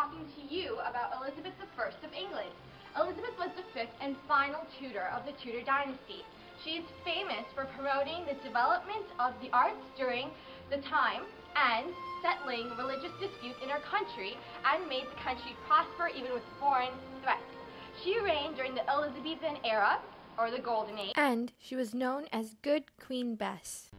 talking to you about Elizabeth I of England. Elizabeth was the fifth and final Tudor of the Tudor dynasty. She is famous for promoting the development of the arts during the time and settling religious disputes in her country and made the country prosper even with foreign threats. She reigned during the Elizabethan era, or the Golden Age, and she was known as Good Queen Bess.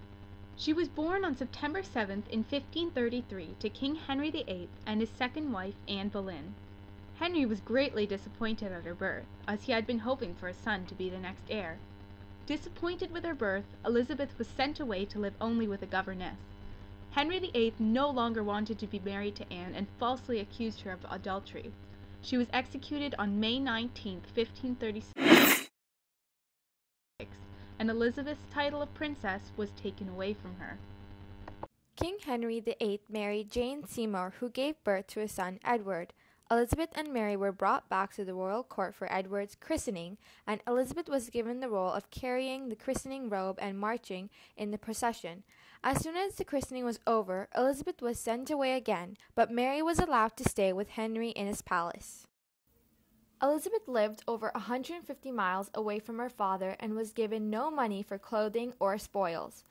She was born on September 7th in 1533 to King Henry VIII and his second wife, Anne Boleyn. Henry was greatly disappointed at her birth, as he had been hoping for a son to be the next heir. Disappointed with her birth, Elizabeth was sent away to live only with a governess. Henry VIII no longer wanted to be married to Anne and falsely accused her of adultery. She was executed on May 19, 1536, and Elizabeth's title of princess was taken away from her. King Henry VIII married Jane Seymour, who gave birth to a son, Edward. Elizabeth and Mary were brought back to the royal court for Edward's christening, and Elizabeth was given the role of carrying the christening robe and marching in the procession. As soon as the christening was over, Elizabeth was sent away again, but Mary was allowed to stay with Henry in his palace. Elizabeth lived over 150 miles away from her father and was given no money for clothing or spoils.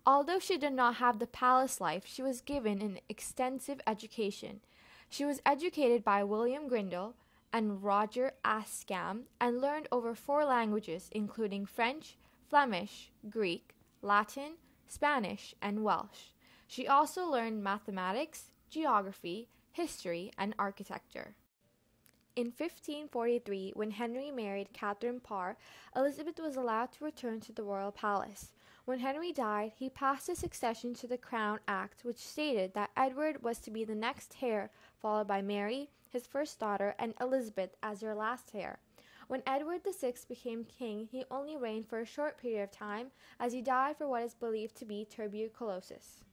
Although she did not have the palace life, she was given an extensive education. She was educated by William Grindal and Roger Ascham and learned over 4 languages, including French, Flemish, Greek, Latin, Spanish, and Welsh. She also learned mathematics, geography, history, and architecture. In 1543, when Henry married Catherine Parr, Elizabeth was allowed to return to the royal palace. When Henry died, he passed the Succession to the Crown Act, which stated that Edward was to be the next heir, followed by Mary, his first daughter, and Elizabeth as her last heir. When Edward VI became king, he only reigned for a short period of time, as he died for what is believed to be tuberculosis.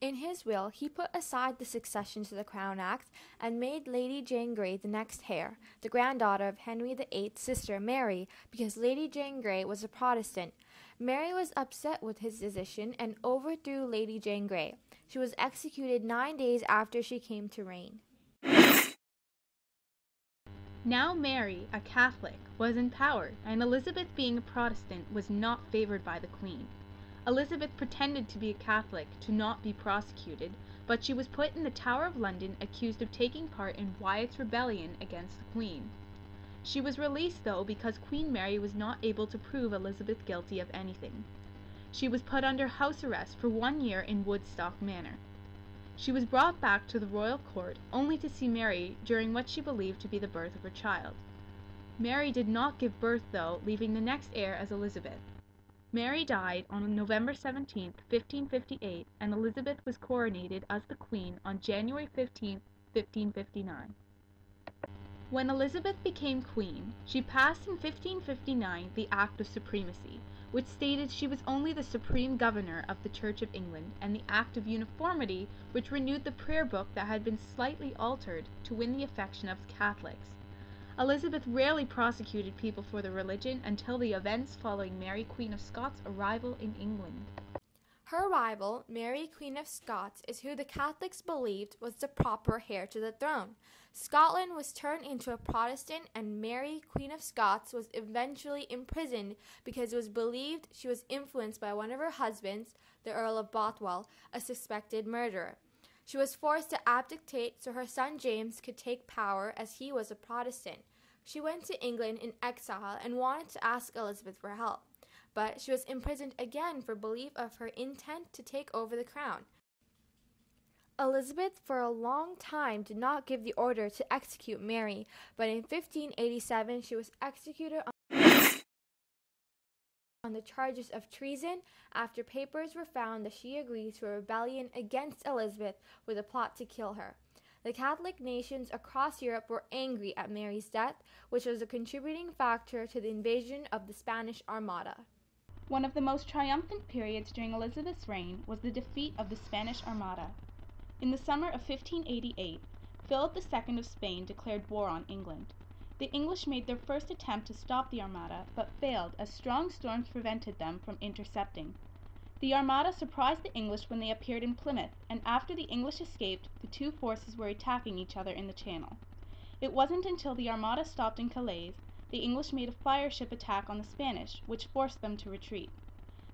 In his will, he put aside the Succession to the Crown Act and made Lady Jane Grey the next heir, the granddaughter of Henry VIII's sister Mary, because Lady Jane Grey was a Protestant. Mary was upset with his decision and overthrew Lady Jane Grey. She was executed 9 days after she came to reign. Now Mary, a Catholic, was in power, and Elizabeth, being a Protestant, was not favored by the Queen. Elizabeth pretended to be a Catholic to not be prosecuted, but she was put in the Tower of London accused of taking part in Wyatt's rebellion against the Queen. She was released, though, because Queen Mary was not able to prove Elizabeth guilty of anything. She was put under house arrest for 1 year in Woodstock Manor. She was brought back to the royal court, only to see Mary during what she believed to be the birth of her child. Mary did not give birth, though, leaving the next heir as Elizabeth. Mary died on November 17, 1558, and Elizabeth was coronated as the Queen on January 15, 1559. When Elizabeth became Queen, she passed in 1559 the Act of Supremacy, which stated she was only the supreme governor of the Church of England, and the Act of Uniformity, which renewed the prayer book that had been slightly altered to win the affection of Catholics. Elizabeth rarely prosecuted people for their religion until the events following Mary, Queen of Scots' arrival in England. Her rival, Mary, Queen of Scots, is who the Catholics believed was the proper heir to the throne. Scotland was turned into a Protestant, and Mary, Queen of Scots, was eventually imprisoned because it was believed she was influenced by one of her husbands, the Earl of Bothwell, a suspected murderer. She was forced to abdicate so her son James could take power, as he was a Protestant. She went to England in exile and wanted to ask Elizabeth for help, but she was imprisoned again for belief of her intent to take over the crown. Elizabeth for a long time did not give the order to execute Mary, but in 1587 she was executed on the charges of treason after papers were found that she agreed to a rebellion against Elizabeth with a plot to kill her. The Catholic nations across Europe were angry at Mary's death, which was a contributing factor to the invasion of the Spanish Armada. One of the most triumphant periods during Elizabeth's reign was the defeat of the Spanish Armada. In the summer of 1588, Philip II of Spain declared war on England. The English made their first attempt to stop the Armada, but failed as strong storms prevented them from intercepting. The Armada surprised the English when they appeared in Plymouth, and after the English escaped, the two forces were attacking each other in the Channel. It wasn't until the Armada stopped in Calais, the English made a fireship attack on the Spanish, which forced them to retreat.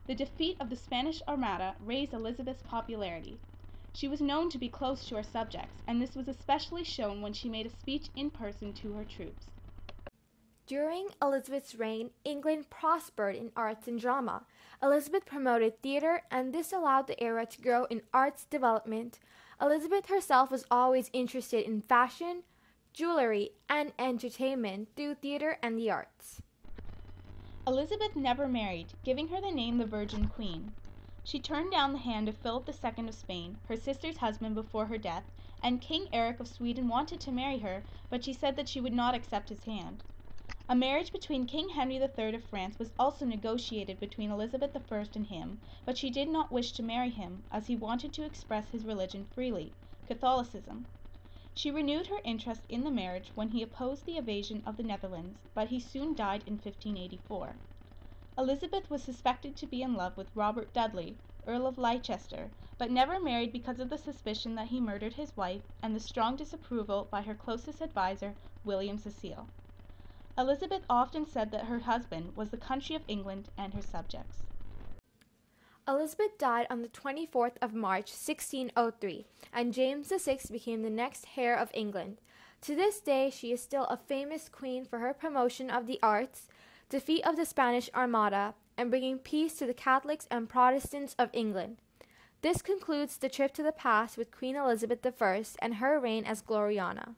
The defeat of the Spanish Armada raised Elizabeth's popularity. She was known to be close to her subjects, and this was especially shown when she made a speech in person to her troops. During Elizabeth's reign, England prospered in arts and drama. Elizabeth promoted theater, and this allowed the era to grow in arts development. Elizabeth herself was always interested in fashion, jewelry, and entertainment through theater and the arts. Elizabeth never married, giving her the name the Virgin Queen. She turned down the hand of Philip II of Spain, her sister's husband before her death, and King Eric of Sweden wanted to marry her, but she said that she would not accept his hand. A marriage between King Henry III of France was also negotiated between Elizabeth I and him, but she did not wish to marry him, as he wanted to express his religion freely, Catholicism. She renewed her interest in the marriage when he opposed the invasion of the Netherlands, but he soon died in 1584. Elizabeth was suspected to be in love with Robert Dudley, Earl of Leicester, but never married because of the suspicion that he murdered his wife and the strong disapproval by her closest advisor, William Cecil. Elizabeth often said that her husband was the country of England and her subjects. Elizabeth died on the 24th of March, 1603, and James VI became the next heir of England. To this day, she is still a famous queen for her promotion of the arts, defeat of the Spanish Armada, and bringing peace to the Catholics and Protestants of England. This concludes the trip to the past with Queen Elizabeth I and her reign as Gloriana.